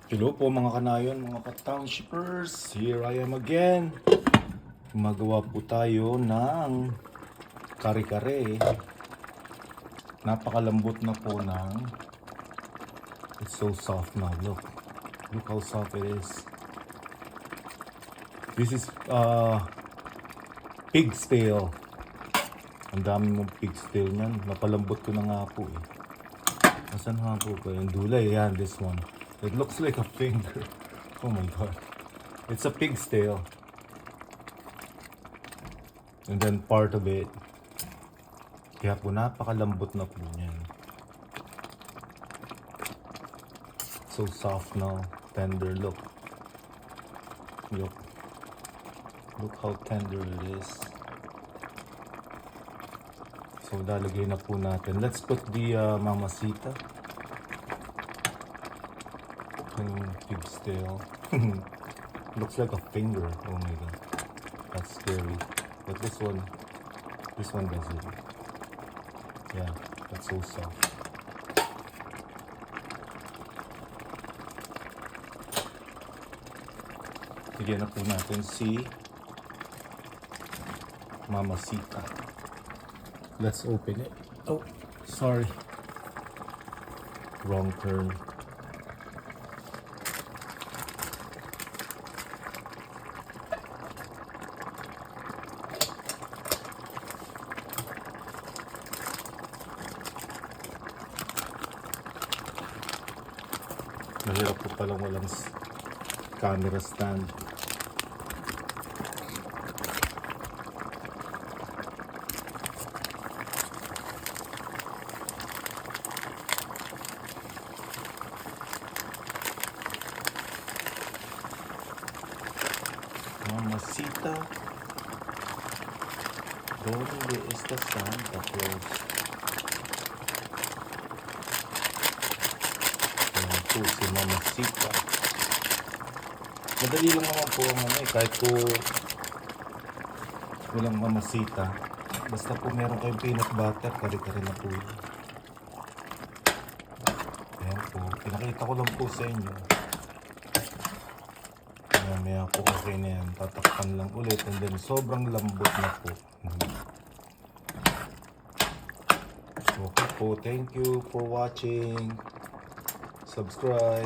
Hello po mga kanayon, mga ka-townshippers. Here I am again. Gumagawa po tayo ng kare-kare. Napakalambot na po ng... It's so soft now, look. Look how soft it is. This is pig's tail. Ang dami mong pig's tail niyan. Napalambot ko na nga po eh. Nasaan nga po ba yung dulay? Yan, this one. It looks like a finger. Oh my god. It's a pig's tail. And then part of it. Kaya po napakalambot na po niyan. So soft now. Tender. Look. Look. Look how tender it is. So lalagay na po natin. Let's put the mamacita. Pig's tail. Looks like a finger. Oh my god. That's scary. But this one doesn't. Yeah, that's so soft. Bigyan na po natin si mamacita. Let's open it. Oh, sorry. Wrong turn. Mahirap po palang walang camera stand. Mamacita, ¿dónde está Santa Claus? Ayan po si Mamacita. Madali lang naman po ang kahit po walang Mamacita. Basta po meron kayong peanut butter, kare-kare na po yun. Ayan po, pinakita ko lang po sa inyo. Maya po okay na yan. Tatakpan lang ulit and then sobrang lambot na po. Okay po, thank you for watching. Subscribe.